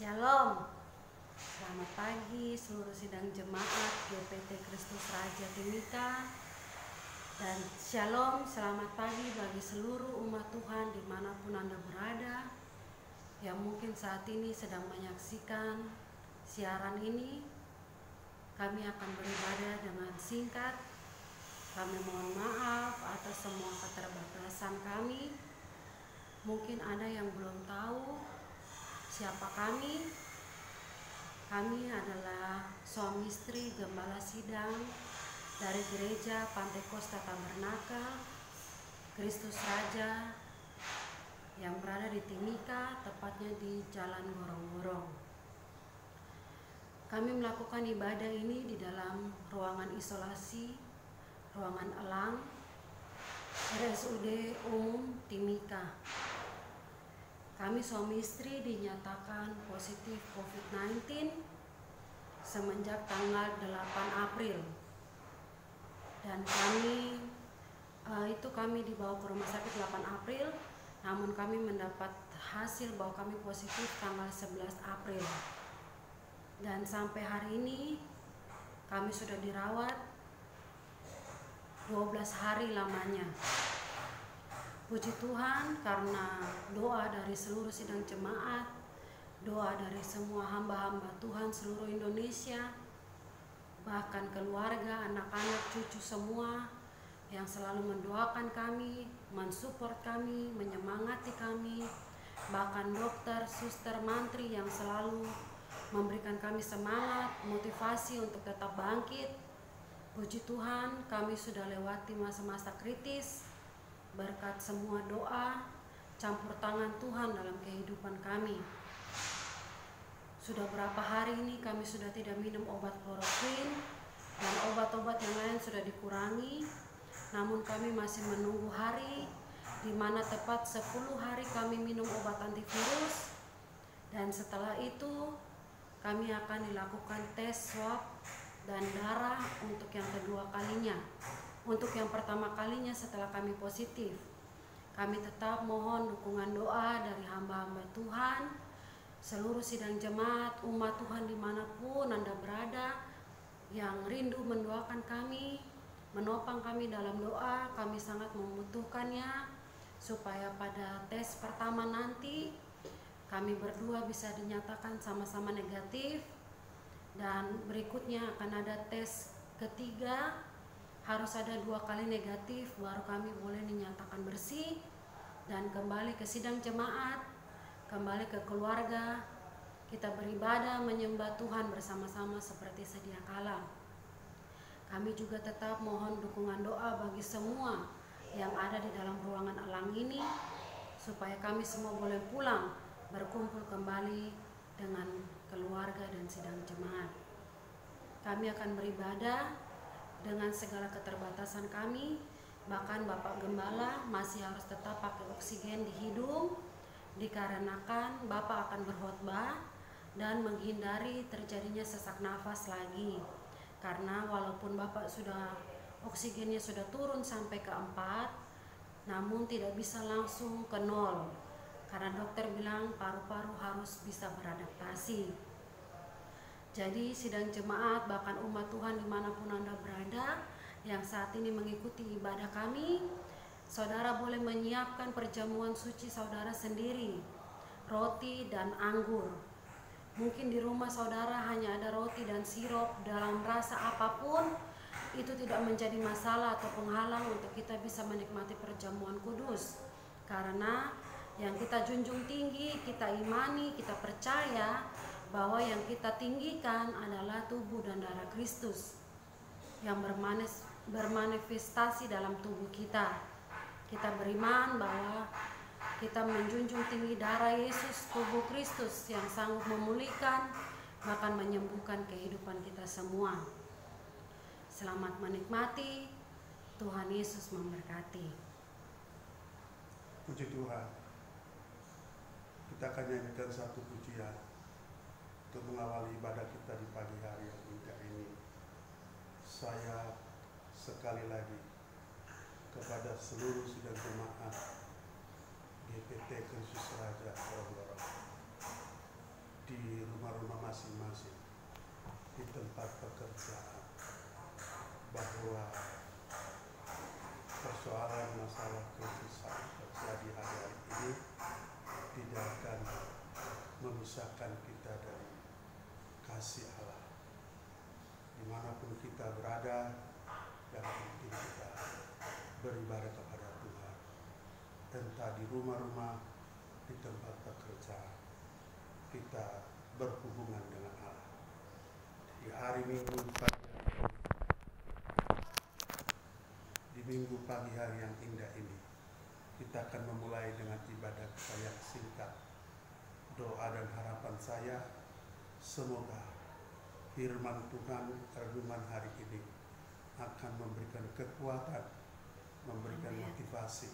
Shalom, selamat pagi seluruh sidang jemaat GPT Kristus Raja Timika. Dan shalom, selamat pagi bagi seluruh umat Tuhan dimanapun Anda berada, yang mungkin saat ini sedang menyaksikan siaran ini. Kami akan beribadah dengan singkat. Kami mohon maaf atas semua keterbatasan kami. Mungkin ada yang belum tahu siapa kami. Kami adalah suami istri gembala sidang dari gereja Pantai Kosta Tabernakel Kristus Raja yang berada di Timika, tepatnya di Jalan Gorong-Gorong. Kami melakukan ibadah ini di dalam ruangan isolasi, ruangan elang, RSUD Umum Timika. Kami suami istri dinyatakan positif COVID-19 semenjak tanggal 8 April. Dan kami dibawa ke rumah sakit 8 April, namun kami mendapat hasil bahwa kami positif tanggal 11 April. Dan sampai hari ini kami sudah dirawat 12 hari lamanya. Puji Tuhan, karena doa dari seluruh sidang jemaat, doa dari semua hamba-hamba Tuhan seluruh Indonesia, bahkan keluarga, anak-anak, cucu semua yang selalu mendoakan kami, mensupport kami, menyemangati kami, bahkan dokter, suster, mantri yang selalu memberikan kami semangat, motivasi untuk tetap bangkit. Puji Tuhan, kami sudah lewati masa-masa kritis berkat semua doa, campur tangan Tuhan dalam kehidupan kami. Sudah berapa hari ini kami sudah tidak minum obat kloroquine dan obat-obat yang lain sudah dikurangi. Namun kami masih menunggu hari di mana tepat 10 hari kami minum obat antivirus. Dan setelah itu kami akan dilakukan tes swab dan darah untuk yang kedua kalinya. Untuk yang pertama kalinya setelah kami positif, kami tetap mohon dukungan doa dari hamba-hamba Tuhan, seluruh sidang jemaat, umat Tuhan dimanapun Anda berada, yang rindu mendoakan kami, menopang kami dalam doa. Kami sangat membutuhkannya, supaya pada tes pertama nanti, kami berdua bisa dinyatakan sama-sama negatif, dan berikutnya akan ada tes ketiga. Harus ada 2 kali negatif baru kami boleh dinyatakan bersih dan kembali ke sidang jemaat, kembali ke keluarga, kita beribadah menyembah Tuhan bersama-sama seperti sedia kala. Kami juga tetap mohon dukungan doa bagi semua yang ada di dalam ruangan elang ini, supaya kami semua boleh pulang berkumpul kembali dengan keluarga dan sidang jemaat. Kami akan beribadah dengan segala keterbatasan kami. Bahkan Bapak Gembala masih harus tetap pakai oksigen di hidung, dikarenakan Bapak akan berkhotbah dan menghindari terjadinya sesak nafas lagi. Karena walaupun Bapak sudah oksigennya sudah turun sampai ke 4, namun tidak bisa langsung ke 0, karena dokter bilang paru-paru harus bisa beradaptasi. Jadi sidang jemaat, bahkan umat Tuhan dimanapun Anda berada, yang saat ini mengikuti ibadah kami, saudara boleh menyiapkan perjamuan suci saudara sendiri, roti dan anggur. Mungkin di rumah saudara hanya ada roti dan sirup dalam rasa apapun, itu tidak menjadi masalah atau penghalang untuk kita bisa menikmati perjamuan kudus. Karena yang kita junjung tinggi, kita imani, kita percaya bahwa yang kita tinggikan adalah tubuh dan darah Kristus yang bermanifestasi dalam tubuh kita. Kita beriman bahwa kita menjunjung tinggi darah Yesus, tubuh Kristus yang sanggup memulihkan, bahkan menyembuhkan kehidupan kita semua. Selamat menikmati. Tuhan Yesus memberkati. Puji Tuhan. Kita akan nyanyikan satu pujian untuk mengawali ibadah kita di pagi hari yang indah ini. Saya sekali lagi kepada seluruh sidang jemaat GPT Kristus Raja Gorong-Gorong di tempat pekerjaan, bahwa persoalan masalah krisis yang terjadi hari ini tidak akan memisahkan kita dari kasih Allah. Dimanapun kita berada, yang penting kita beribadah kepada Tuhan. Entah di rumah-rumah, di tempat pekerjaan, kita berhubungan dengan Allah. Di hari Minggu di Minggu pagi hari yang indah ini, kita akan memulai dengan ibadah kita yang singkat. Doa dan harapan saya, semoga firman Tuhan renungan hari ini akan memberikan kekuatan, memberikan motivasi,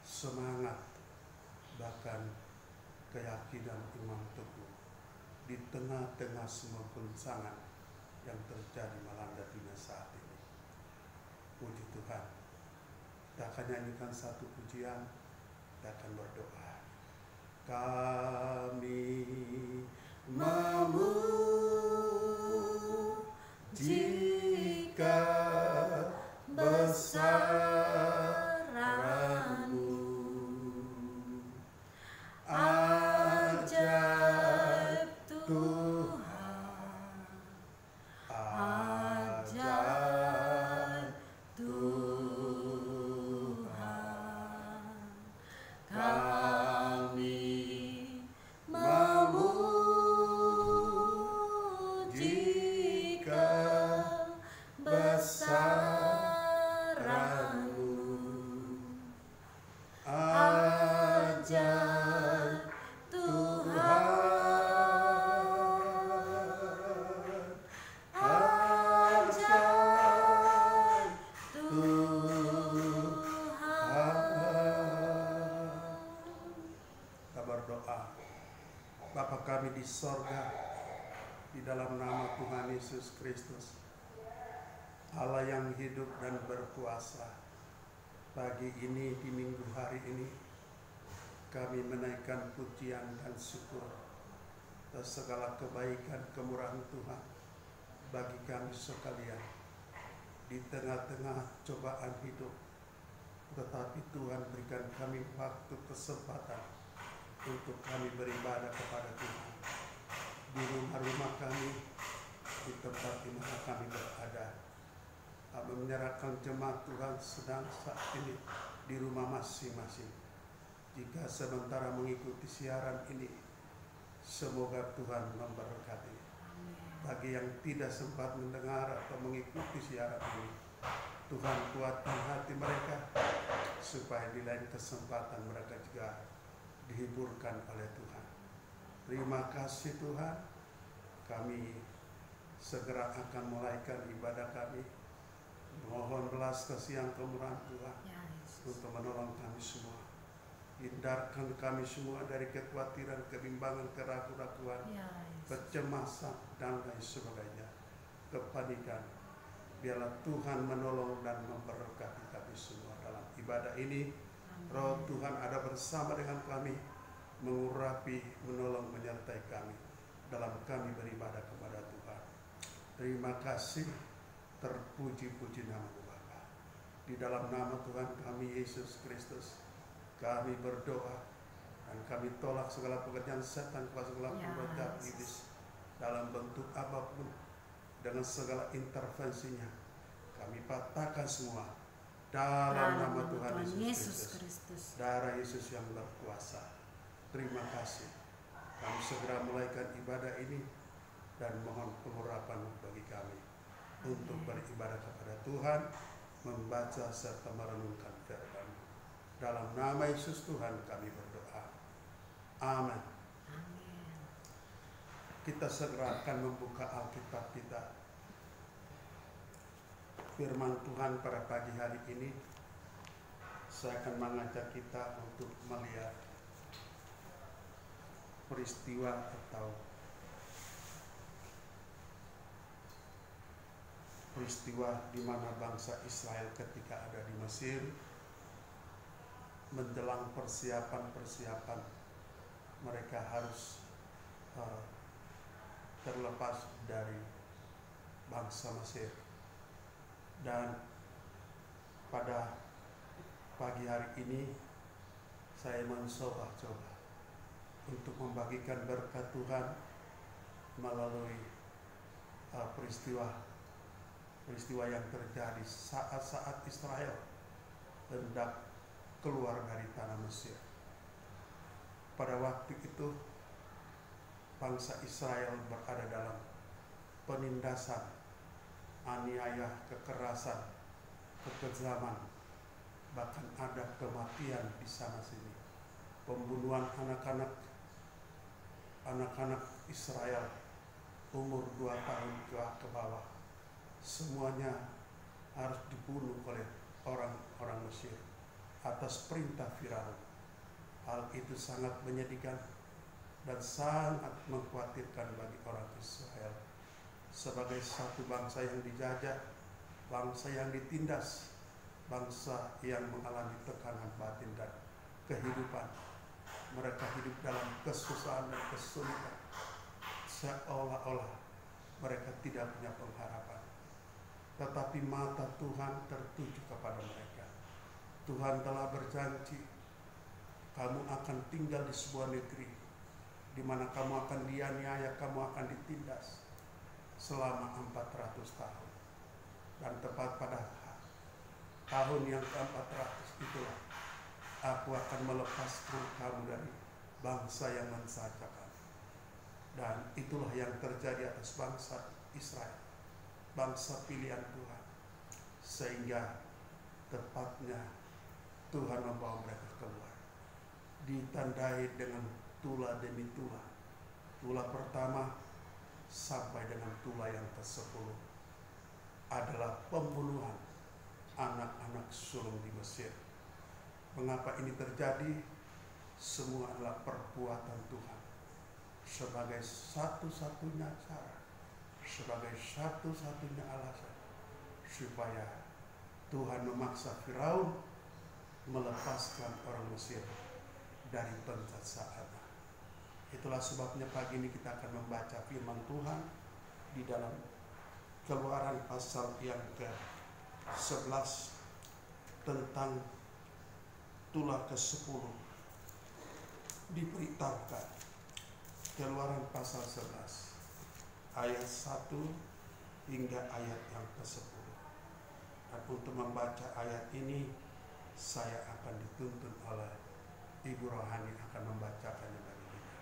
semangat, bahkan keyakinan iman teguh di tengah-tengah semua goncangan yang terjadi melanda dunia saat ini. Puji Tuhan. Kita akan nyanyikan satu pujian, kita akan berdoa. Kami memujikan besaran-Mu, ajaib Tuhan, ajaib Tuhan. Kami memujikan besaran-Mu, ajaib Tuhan, ajaib Tuhan. Kita berdoa. Bapa kami di sorga, di dalam nama Tuhan Yesus Kristus, Allah yang hidup dan berkuasa, pagi ini di minggu hari ini kami menaikkan pujian dan syukur atas segala kebaikan kemurahan Tuhan bagi kami sekalian di tengah-tengah cobaan hidup. Tetapi Tuhan berikan kami waktu kesempatan untuk kami beribadah kepada Tuhan di rumah-rumah kami, di tempat di mana kami berada. Kami menyerahkan jemaat Tuhan sedang saat ini di rumah masing-masing. Jika sementara mengikuti siaran ini, semoga Tuhan memberkati. Bagi yang tidak sempat mendengar atau mengikuti siaran ini, Tuhan kuatkan hati mereka supaya di lain kesempatan mereka juga dihiburkan oleh Tuhan. Terima kasih Tuhan, kami segera akan mulaikan ibadah kami. Mohon belas kasihan kemurahan Tuhan untuk menolong kami semua. Hindarkan kami semua dari kekhawatiran, kebimbangan, keraguan-raguan, kecemasan, dan lain sebagainya, kepanikan. Biarlah Tuhan menolong dan memberkati kami semua dalam ibadah ini. Roh Tuhan ada bersama dengan kami, mengurapi, menolong, menyertai kami dalam kami beribadah kepada Tuhan. Terima kasih, terpuji-puji nama Bapa. Di dalam nama Tuhan kami Yesus Kristus, kami berdoa dan kami tolak segala pekerjaan setan, segala perbuatan iblis dalam bentuk apapun, dengan segala intervensinya. Kami patahkan semua dalam nama Tuhan Yesus Kristus, darah Yesus yang berkuasa. Terima kasih. Kami segera mulaikan ibadah ini dan mohon pengurapan bagi kami untuk beribadah kepada Tuhan, membaca serta merenungkan firman. Dalam nama Yesus Tuhan kami berdoa. Amin. Kita segera akan membuka Alkitab kita. Firman Tuhan pada pagi hari ini, saya akan mengajak kita untuk melihat peristiwa atau peristiwa di mana bangsa Israel ketika ada di Mesir menjelang persiapan mereka harus terlepas dari bangsa Mesir. Dan pada pagi hari ini saya mencoba-coba untuk membagikan berkat Tuhan melalui peristiwa yang terjadi saat-saat Israel hendak keluar dari tanah Mesir. Pada waktu itu bangsa Israel berada dalam penindasan, aniaya, kekerasan, kekejaman, bahkan ada kematian di sana sini, pembunuhan anak-anak Israel umur 2 tahun ke bawah, semuanya harus dibunuh oleh orang-orang Mesir atas perintah Firaun. Hal itu sangat menyedihkan dan sangat mengkhawatirkan bagi orang Israel sebagai satu bangsa yang dijajah, bangsa yang ditindas, bangsa yang mengalami tekanan batin dan kehidupan. Mereka hidup dalam kesusahan dan kesulitan, seolah-olah mereka tidak punya pengharapan. Tetapi mata Tuhan tertuju kepada mereka. Tuhan telah berjanji, kamu akan tinggal di sebuah negeri di mana kamu akan dianiaya, kamu akan ditindas selama 400 tahun. Dan tepat pada tahun yang ke-400 itulah aku akan melepaskan kamu dari bangsa yang mensajakan. Dan itulah yang terjadi atas bangsa Israel, bangsa pilihan Tuhan. Sehingga tepatnya Tuhan membawa mereka keluar, ditandai dengan tula demi tula. Tula pertama sampai dengan tula yang ke-10 adalah pembunuhan anak-anak sulung di Mesir. Mengapa ini terjadi? Semua adalah perbuatan Tuhan sebagai satu-satunya cara, sebagai satu-satunya alasan supaya Tuhan memaksa Firaun melepaskan orang Mesir dari penjajahannya. Itulah sebabnya pagi ini kita akan membaca firman Tuhan di dalam Keluaran pasal yang ke-11 tentang tula ke-10 diberitahukan. Keluaran pasal 11 ayat 1 hingga ayat yang ke-10. Dan untuk membaca ayat ini saya akan dituntun oleh Ibu Rohani akan membacakannya bagi kita.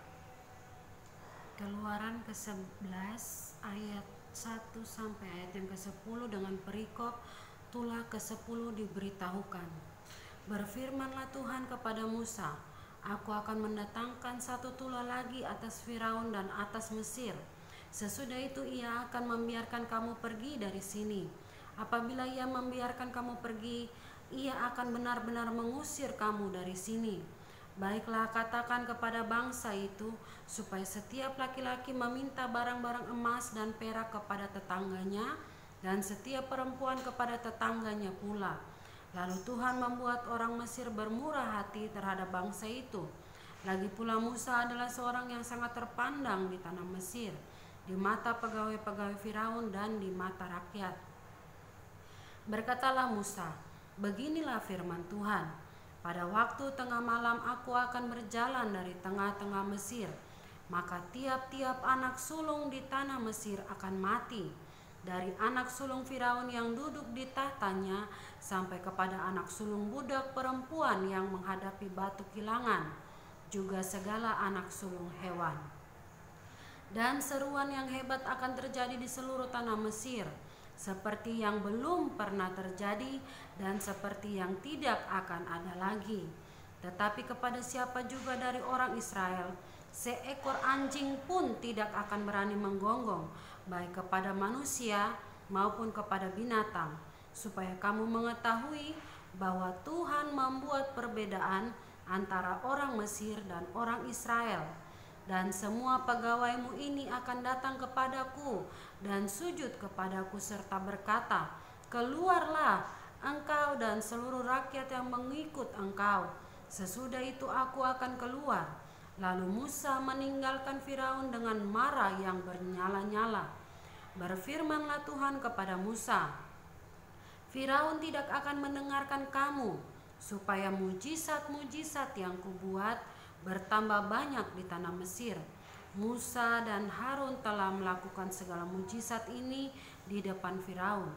Keluaran ke-11 ayat 1 sampai ayat yang ke-10 dengan perikop tula ke-10 diberitahukan. Berfirmanlah Tuhan kepada Musa, aku akan mendatangkan 1 tula lagi atas Firaun dan atas Mesir. Sesudah itu ia akan membiarkan kamu pergi dari sini. Apabila ia membiarkan kamu pergi, ia akan benar-benar mengusir kamu dari sini. Baiklah, katakan kepada bangsa itu supaya setiap laki-laki meminta barang-barang emas dan perak kepada tetangganya, dan setiap perempuan kepada tetangganya pula. Lalu Tuhan membuat orang Mesir bermurah hati terhadap bangsa itu. Lagi pula Musa adalah seorang yang sangat terpandang di tanah Mesir, di mata pegawai-pegawai Firaun dan di mata rakyat. Berkatalah Musa, beginilah firman Tuhan. Pada waktu tengah malam aku akan berjalan dari tengah-tengah Mesir, maka tiap-tiap anak sulung di tanah Mesir akan mati, dari anak sulung Firaun yang duduk di tahtanya sampai kepada anak sulung budak perempuan yang menghadapi batu kilangan, juga segala anak sulung hewan. Dan seruan yang hebat akan terjadi di seluruh tanah Mesir, seperti yang belum pernah terjadi dan seperti yang tidak akan ada lagi. Tetapi kepada siapa juga dari orang Israel, seekor anjing pun tidak akan berani menggonggong, baik kepada manusia maupun kepada binatang, supaya kamu mengetahui bahwa Tuhan membuat perbedaan antara orang Mesir dan orang Israel. Dan semua pegawaimu ini akan datang kepadaku dan sujud kepadaku serta berkata, keluarlah engkau dan seluruh rakyat yang mengikut engkau. Sesudah itu aku akan keluar. Lalu Musa meninggalkan Firaun dengan marah yang bernyala-nyala. Berfirmanlah Tuhan kepada Musa, Firaun tidak akan mendengarkan kamu, supaya mujizat-mujizat yang kubuat bertambah banyak di tanah Mesir. Musa dan Harun telah melakukan segala mujizat ini di depan Firaun,